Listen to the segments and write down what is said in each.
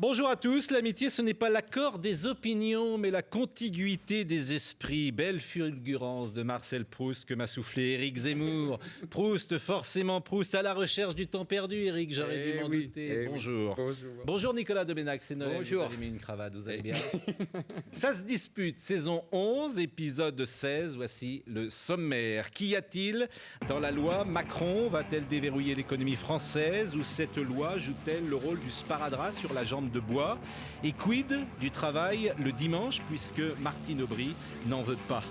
Bonjour à tous, l'amitié ce n'est pas l'accord des opinions mais la contiguïté des esprits. Belle fulgurance de Marcel Proust que m'a soufflé Éric Zemmour. Proust, forcément Proust, à la recherche du temps perdu Éric, j'aurais dû m'en douter. Bonjour. Bonjour Nicolas Doménac, c'est Noël, bonjour. Vous avez mis une cravate, vous allez bien? Ça se dispute, saison 11, épisode 16, voici le sommaire. Qu'y a-t-il dans la loi Macron? Va-t-elle déverrouiller l'économie française ou cette loi joue-t-elle le rôle du sparadrap sur la jambe de bois? Et quid du travail le dimanche puisque Martine Aubry n'en veut pas?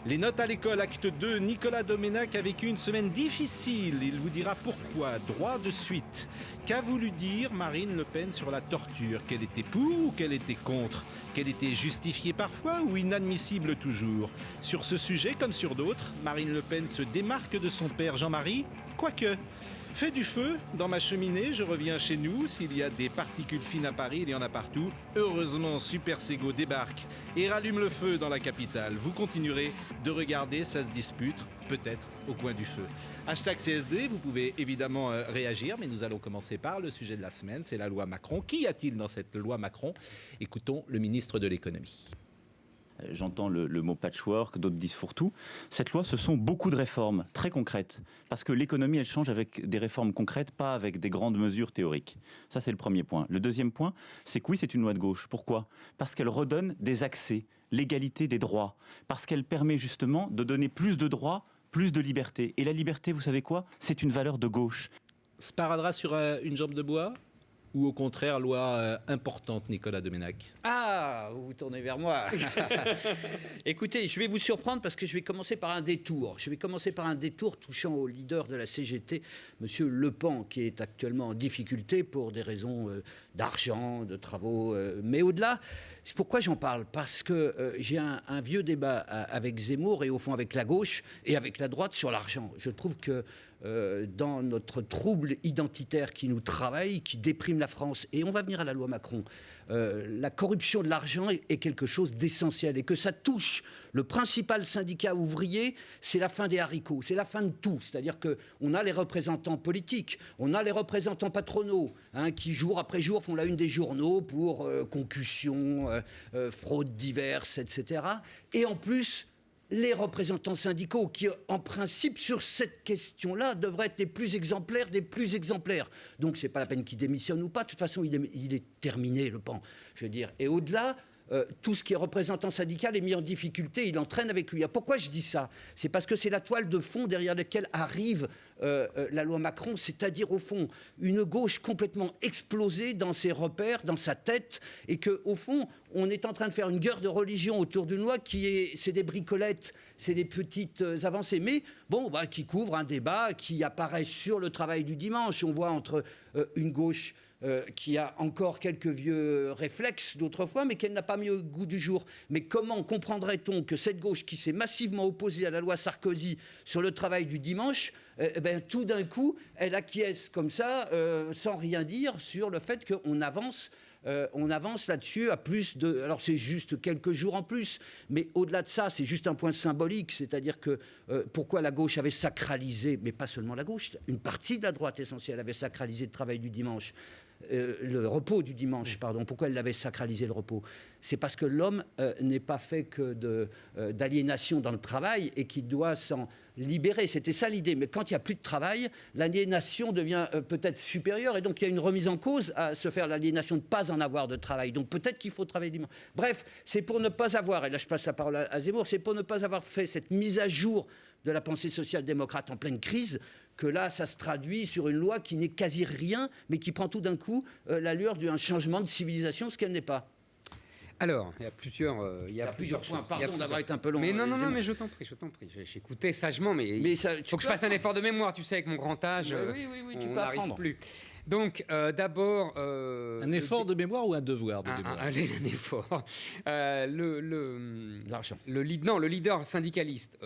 Les notes à l'école, acte 2, Nicolas Doménac a vécu une semaine difficile. Il vous dira pourquoi. Droit de suite. Qu'a voulu dire Marine Le Pen sur la torture? Qu'elle était pour ou qu'elle était contre? Qu'elle était justifiée parfois ou inadmissible toujours? Sur ce sujet, comme sur d'autres, Marine Le Pen se démarque de son père Jean-Marie, quoique. Fait du feu dans ma cheminée, je reviens chez nous. S'il y a des particules fines à Paris, il y en a partout. Heureusement, Super Sego débarque et rallume le feu dans la capitale. Vous continuerez de regarder, ça se dispute, peut-être au coin du feu. Hashtag CSD, vous pouvez évidemment réagir, mais nous allons commencer par le sujet de la semaine, c'est la loi Macron. Qu'y a-t-il dans cette loi Macron? Écoutons le ministre de l'économie. J'entends le mot patchwork, d'autres disent fourre-tout. Cette loi, ce sont beaucoup de réformes très concrètes. Parce que l'économie, elle change avec des réformes concrètes, pas avec des grandes mesures théoriques. Ça, c'est le premier point. Le deuxième point, c'est que oui, c'est une loi de gauche. Pourquoi? Parce qu'elle redonne des accès, l'égalité des droits. Parce qu'elle permet justement de donner plus de droits, plus de liberté. Et la liberté, vous savez quoi? C'est une valeur de gauche. Sparadrap sur une jambe de bois? Ou au contraire, loi importante, Nicolas Doménac? Ah, vous vous tournez vers moi. Écoutez, je vais vous surprendre parce que je vais commencer par un détour. Je vais commencer par un détour touchant au leader de la CGT, M. Le Pen, qui est actuellement en difficulté pour des raisons d'argent, de travaux. Mais au-delà, pourquoi j'en parle? Parce que j'ai un vieux débat avec Zemmour et au fond avec la gauche et avec la droite sur l'argent. Je trouve que dans notre trouble identitaire qui nous travaille, qui déprime la France, et on va venir à la loi Macron, la corruption de l'argent est quelque chose d'essentiel et que ça touche le principal syndicat ouvrier, c'est la fin des haricots, c'est la fin de tout. C'est-à-dire qu'on a les représentants politiques, on a les représentants patronaux qui jour après jour font la une des journaux pour concussion, fraudes diverses, etc. Et en plus, les représentants syndicaux qui, en principe, sur cette question-là, devraient être les plus exemplaires des plus exemplaires. Donc, c'est pas la peine qu'il démissionne ou pas. De toute façon, il est terminé, Le Pen. Je veux dire. Et au-delà, tout ce qui est représentant syndical est mis en difficulté. Il entraîne avec lui. Pourquoi je dis ça? C'est parce que c'est la toile de fond derrière laquelle arrive la loi Macron, c'est-à-dire, au fond, une gauche complètement explosée dans ses repères, dans sa tête, et qu'au fond, on est en train de faire une guerre de religion autour d'une loi c'est des bricolettes, c'est des petites avancées, mais bon, qui couvre un débat qui apparaît sur le travail du dimanche. On voit entre une gauche qui a encore quelques vieux réflexes d'autrefois, mais qu'elle n'a pas mis au goût du jour. Mais comment comprendrait-on que cette gauche qui s'est massivement opposée à la loi Sarkozy sur le travail du dimanche, tout d'un coup, elle acquiesce comme ça, sans rien dire, sur le fait qu'on avance là-dessus à plus de... Alors c'est juste quelques jours en plus, mais au-delà de ça, c'est juste un point symbolique, c'est-à-dire que pourquoi la gauche avait sacralisé, mais pas seulement la gauche, une partie de la droite essentielle avait sacralisé le travail du dimanche, le repos du dimanche, pardon. Pourquoi elle l'avait sacralisé, le repos? C'est parce que l'homme n'est pas fait que d'aliénation dans le travail et qu'il doit s'en libérer. C'était ça l'idée. Mais quand il n'y a plus de travail, l'aliénation devient peut-être supérieure et donc il y a une remise en cause à se faire l'aliénation de ne pas en avoir de travail. Donc peut-être qu'il faut travailler dimanche. Bref, c'est pour ne pas avoir, et là je passe la parole à Zemmour, c'est pour ne pas avoir fait cette mise à jour de la pensée social-démocrate en pleine crise, que là, ça se traduit sur une loi qui n'est quasi rien, mais qui prend tout d'un coup l'allure d'un changement de civilisation, ce qu'elle n'est pas. Alors, il y a plusieurs points. Pardon d'avoir été un peu long. Mais non, mais je t'en prie. J'écoutais sagement, mais il faut que je fasse un effort de mémoire. Tu sais, avec mon grand âge, oui, tu on peux n'arrive apprendre. plus. Donc, d'abord... un effort de mémoire ou un devoir de mémoire? Un effort. L'argent. Le leader syndicaliste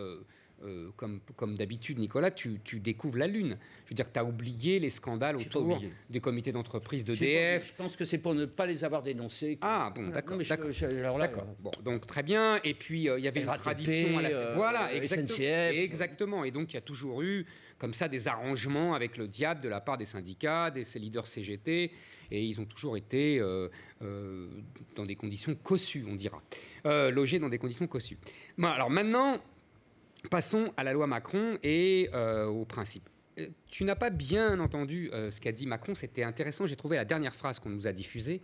comme d'habitude, Nicolas, tu découvres la Lune. Je veux dire que tu as oublié les scandales autour des comités d'entreprise d'EDF. Je pense que c'est pour ne pas les avoir dénoncés. Ah bon, d'accord. D'accord. Bon, donc très bien. Et puis il y avait une tradition à la voilà, SNCF. Exactement. Et donc il y a toujours eu comme ça des arrangements avec le diable de la part des syndicats, ces leaders CGT, et ils ont toujours été dans des conditions cossues, on dira, logés dans des conditions cossues. Bon, alors maintenant, passons à la loi Macron et au principe. Tu n'as pas bien entendu ce qu'a dit Macron, c'était intéressant, j'ai trouvé la dernière phrase qu'on nous a diffusée,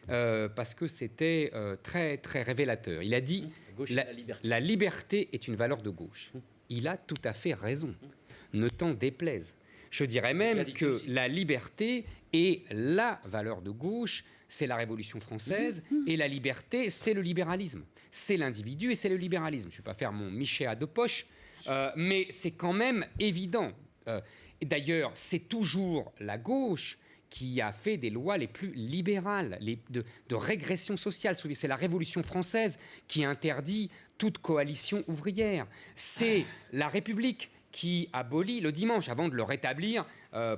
parce que c'était très, très révélateur. Il a dit « La liberté est une valeur de gauche ». Il a tout à fait raison, ne t'en déplaise. Je dirais même que la liberté est la valeur de gauche, c'est la Révolution française, et la liberté, c'est le libéralisme. C'est l'individu et c'est le libéralisme. Je ne vais pas faire mon Michéa de poche, mais c'est quand même évident. Et d'ailleurs, c'est toujours la gauche qui a fait des lois les plus libérales, de régression sociale. C'est la Révolution française qui interdit toute coalition ouvrière. C'est la République qui abolit le dimanche avant de le rétablir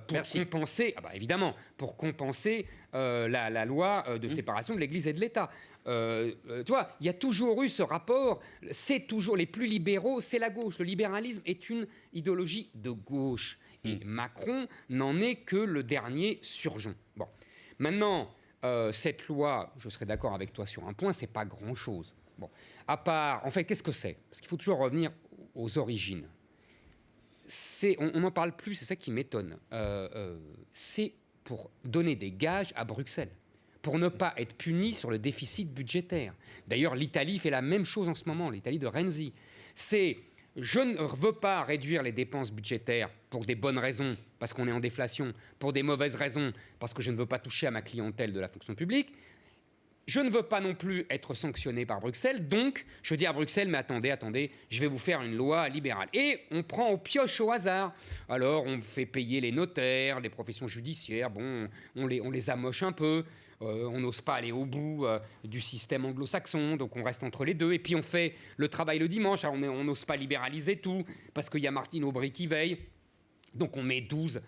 pour compenser, évidemment, pour compenser la loi de séparation de l'Église et de l'État. Tu vois, il y a toujours eu ce rapport, c'est toujours les plus libéraux, c'est la gauche. Le libéralisme est une idéologie de gauche. Et Macron n'en est que le dernier surgeon. Bon, maintenant, cette loi, je serais d'accord avec toi sur un point, c'est pas grand-chose. Bon, à part, en fait, qu'est-ce que c'est? Parce qu'il faut toujours revenir aux origines. On n'en parle plus, c'est ça qui m'étonne. C'est pour donner des gages à Bruxelles, pour ne pas être puni sur le déficit budgétaire. D'ailleurs, l'Italie fait la même chose en ce moment, l'Italie de Renzi. Je ne veux pas réduire les dépenses budgétaires pour des bonnes raisons, parce qu'on est en déflation, pour des mauvaises raisons, parce que je ne veux pas toucher à ma clientèle de la fonction publique. Je ne veux pas non plus être sanctionné par Bruxelles, donc je dis à Bruxelles, mais attendez, je vais vous faire une loi libérale. Et on prend aux pioches au hasard. Alors on fait payer les notaires, les professions judiciaires, bon, on les amoche un peu, on n'ose pas aller au bout du système anglo-saxon, donc on reste entre les deux, et puis on fait le travail le dimanche, alors on n'ose pas libéraliser tout, parce qu'il y a Martine Aubry qui veille, donc on met 12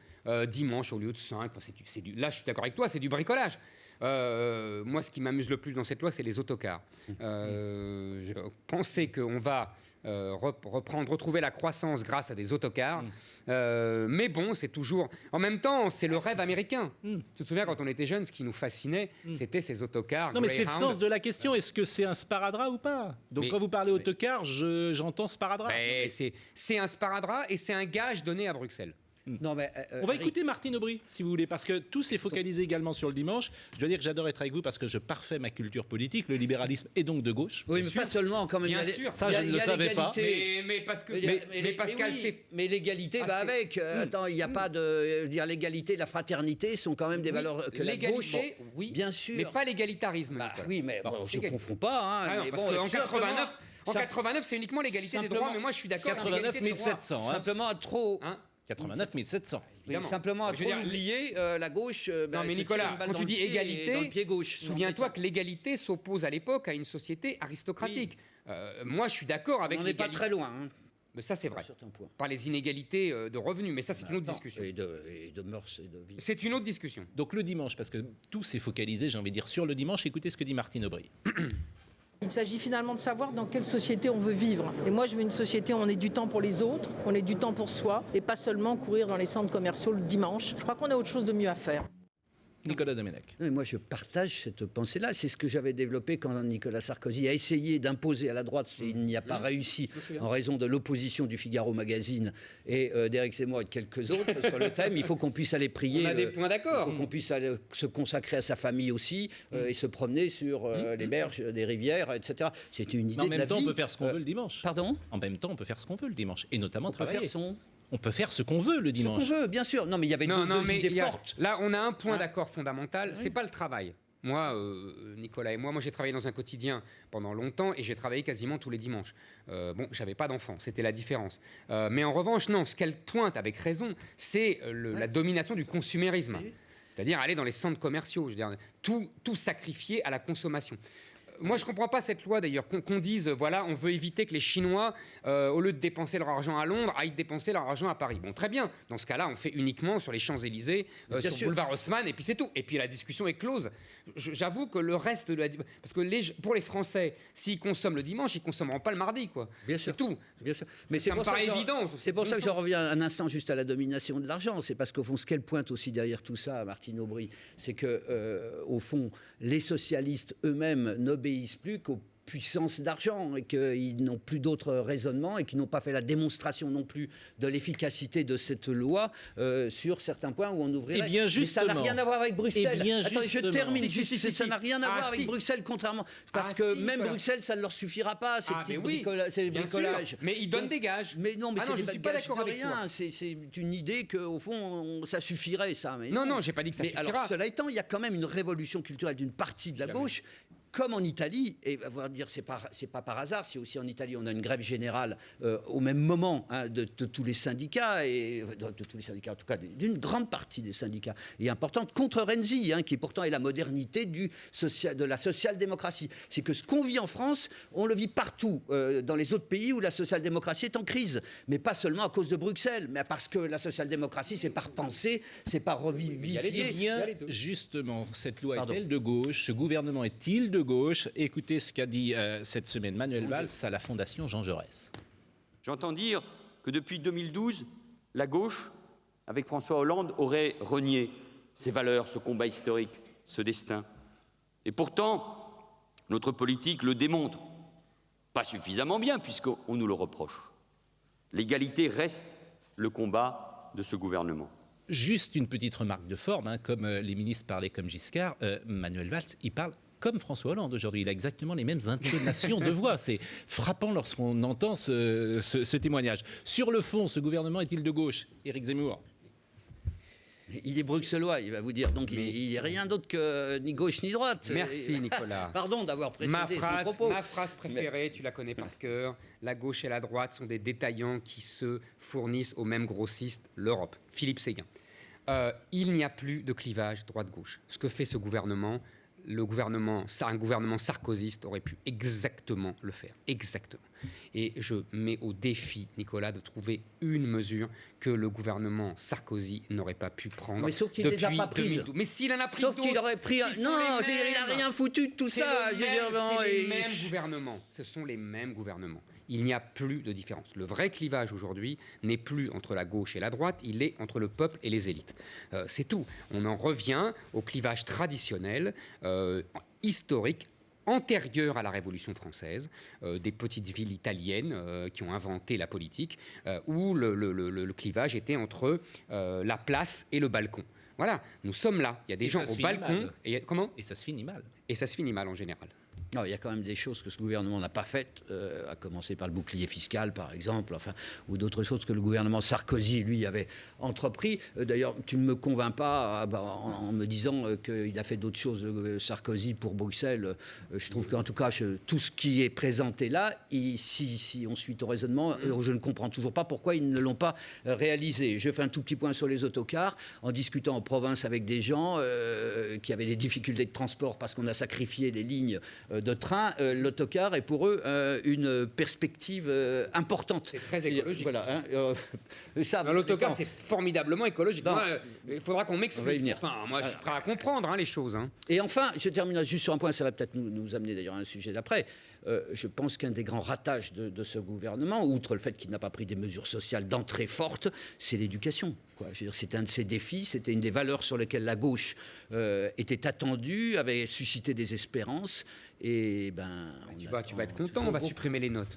dimanches au lieu de 5, enfin, là je suis d'accord avec toi, c'est du bricolage. Moi, ce qui m'amuse le plus dans cette loi, c'est les autocars. Je pensais qu'on va retrouver la croissance grâce à des autocars. Mais bon, c'est toujours... En même temps, c'est le rêve américain. Tu te souviens, quand on était jeunes, ce qui nous fascinait, c'était ces autocars. Non, mais c'est le sens de la question. Est-ce que c'est un sparadrap ou pas? Donc, quand vous parlez autocar, j'entends sparadrap. C'est un sparadrap et c'est un gage donné à Bruxelles. Non, mais, on va écouter Martine Aubry, si vous voulez, parce que tout s'est focalisé également sur le dimanche. Je dois dire que j'adore être avec vous parce que je parfais ma culture politique. Le libéralisme est donc de gauche. Oui, mais pas seulement, quand même. Bien sûr. Ça, je ne le savais pas. Mais parce que... Pascal, c'est... Mais l'égalité va avec. Attends, il n'y a pas de... l'égalité, la fraternité sont quand même des valeurs que la gauche... Oui, bien sûr. Mais pas l'égalitarisme. Oui, mais je ne confonds pas. Mais parce qu'en 89... En 89, c'est uniquement l'égalité des droits, mais moi je suis d'accord. 89 700. Simplement à trop... 89 700. Oui, simplement à trop oublier la gauche. Non, mais Nicolas, quand tu dis égalité, dans le pied gauche. Souviens-toi que l'égalité s'oppose à l'époque à une société aristocratique. Moi, je suis d'accord avec l'égalité. On n'est pas très loin. Mais ça, c'est vrai. Par les inégalités de revenus. Mais ça, c'est une autre discussion. Et de mœurs et de vie. C'est une autre discussion. Donc le dimanche, parce que tout s'est focalisé, j'ai envie de dire, sur le dimanche. Écoutez ce que dit Martine Aubry. Il s'agit finalement de savoir dans quelle société on veut vivre. Et moi, je veux une société où on ait du temps pour les autres, on ait du temps pour soi, et pas seulement courir dans les centres commerciaux le dimanche. Je crois qu'on a autre chose de mieux à faire. Nicolas Domenech. Mais moi, je partage cette pensée-là. C'est ce que j'avais développé quand Nicolas Sarkozy a essayé d'imposer à la droite. Il n'y a pas réussi en raison de l'opposition du Figaro Magazine et d'Éric Zemmour et de quelques autres sur le thème. Il faut qu'on puisse aller prier. On a des points d'accord. Il faut qu'on puisse aller se consacrer à sa famille aussi et se promener sur les berges des rivières, etc. C'est une idée Mais en même de la temps, vie. on peut faire ce qu'on veut le dimanche. Pardon ? En même temps, on peut faire ce qu'on veut le dimanche. Et notamment travailler. On On peut faire ce qu'on veut le dimanche. Ce qu'on veut, bien sûr. Non, mais il y avait deux idées fortes. Là, on a un point d'accord fondamental. C'est pas le travail. Moi, Nicolas et moi j'ai travaillé dans un quotidien pendant longtemps et j'ai travaillé quasiment tous les dimanches. Bon, j'avais pas d'enfants, c'était la différence. Mais en revanche, non, ce qu'elle pointe avec raison, c'est la domination du consumérisme. C'est-à-dire aller dans les centres commerciaux, je veux dire, tout sacrifier à la consommation. Moi, je ne comprends pas cette loi, d'ailleurs, qu'on dise, voilà, on veut éviter que les Chinois, au lieu de dépenser leur argent à Londres, aillent dépenser leur argent à Paris. Bon, très bien. Dans ce cas-là, on fait uniquement sur les Champs-Élysées, sur le boulevard Haussmann, et puis c'est tout. Et puis la discussion est close. J'avoue que le reste de la... Parce que pour les Français, s'ils consomment le dimanche, ils ne consommeront pas le mardi, quoi. Bien sûr. C'est tout. Bien sûr. Mais ça me paraît évident. C'est pour ça que je reviens un instant juste à la domination de l'argent. C'est parce qu'au fond, ce qu'elle pointe aussi derrière tout ça, Martine Aubry, c'est que, au fond, les socialistes eux-mêmes n'obéissent plus qu'aux puissance d'argent et qu'ils n'ont plus d'autres raisonnements et qu'ils n'ont pas fait la démonstration non plus de l'efficacité de cette loi sur certains points où on ouvrirait. Eh bien, justement. Mais ça n'a rien à voir avec Bruxelles. Eh bien, attendez, je termine. Si. Ça n'a rien à voir avec Bruxelles, contrairement... Parce que même voilà. Bruxelles, ça ne leur suffira pas, ces petits bricolages. Mais ils donnent des gages. Mais non, mais je ne suis pas d'accord avec rien. C'est une idée qu'au fond, ça suffirait, ça. Mais non, j'ai pas dit que ça suffira. Alors, cela étant, il y a quand même une révolution culturelle d'une partie de la gauche, comme en Italie, et on va dire c'est pas par hasard, si aussi en Italie on a une grève générale au même moment de tous les syndicats, et de tous les syndicats en tout cas, d'une grande partie des syndicats, et importante, contre Renzi, qui pourtant est la modernité de la social-démocratie. C'est que ce qu'on vit en France, on le vit partout, dans les autres pays où la social-démocratie est en crise, mais pas seulement à cause de Bruxelles, mais parce que la social-démocratie, c'est par pensée, c'est par revivifier. Eh bien, justement, cette loi est-elle de gauche? Ce gouvernement est-il de gauche? Écoutez ce qu'a dit cette semaine Manuel Valls à la Fondation Jean Jaurès. J'entends dire que depuis 2012, la gauche, avec François Hollande, aurait renié ses valeurs, ce combat historique, ce destin. Et pourtant, notre politique le démontre. Pas suffisamment bien, puisqu'on nous le reproche. L'égalité reste le combat de ce gouvernement. Juste une petite remarque de forme, comme les ministres parlaient comme Giscard, Manuel Valls, il parle comme François Hollande aujourd'hui. Il a exactement les mêmes intonations de voix. C'est frappant lorsqu'on entend ce témoignage. Sur le fond, ce gouvernement est-il de gauche? Éric Zemmour. Il est bruxellois, il va vous dire. Donc il n'est rien d'autre que ni gauche ni droite. Merci Nicolas. Pardon d'avoir précisé son propos. Ma phrase préférée, tu la connais par cœur. La gauche et la droite sont des détaillants qui se fournissent au même grossiste, l'Europe. Philippe Séguin. Il n'y a plus de clivage droite-gauche. Ce que fait ce gouvernement, un gouvernement sarkozyste aurait pu exactement le faire. Exactement. Et je mets au défi, Nicolas, de trouver une mesure que le gouvernement Sarkozy n'aurait pas pu prendre. Mais sauf qu'il ne les a pas prises. Mais s'il en a pris sauf qu'il aurait pris... Non, il n'a rien foutu de tout ça. C'est les mêmes gouvernements. Ce sont les mêmes gouvernements. Il n'y a plus de différence. Le vrai clivage aujourd'hui n'est plus entre la gauche et la droite, il est entre le peuple et les élites. C'est tout. On en revient au clivage traditionnel, historique, antérieur à la Révolution française, des petites villes italiennes qui ont inventé la politique, où le clivage était entre la place et le balcon. Voilà, nous sommes là. Il y a des gens au balcon. Comment ? Et ça se finit mal. Et ça se finit mal en général. Non, il y a quand même des choses que ce gouvernement n'a pas faites, à commencer par le bouclier fiscal, par exemple, ou d'autres choses que le gouvernement Sarkozy, lui, avait entrepris. D'ailleurs, tu ne me convaincs pas en me disant qu'il a fait d'autres choses, Sarkozy, pour Bruxelles. Je trouve qu'en tout cas, tout ce qui est présenté là, si on suit ton raisonnement, je ne comprends toujours pas pourquoi ils ne l'ont pas réalisé. Je fais un tout petit point sur les autocars. En discutant en province avec des gens qui avaient des difficultés de transport parce qu'on a sacrifié les lignes de train, l'autocar est pour eux une perspective importante. C'est très écologique. Voilà. L'autocar, c'est formidablement écologique. Il faudra qu'on m'explique. Moi, je suis prêt à comprendre les choses. Et enfin, je terminerai juste sur un point, ça va peut-être nous amener d'ailleurs à un sujet d'après. Je pense qu'un des grands ratages de ce gouvernement, outre le fait qu'il n'a pas pris des mesures sociales d'entrée forte, c'est l'éducation. C'est un de ses défis, c'était une des valeurs sur lesquelles la gauche était attendue, avait suscité des espérances. Et tu vas être content, on va supprimer les notes.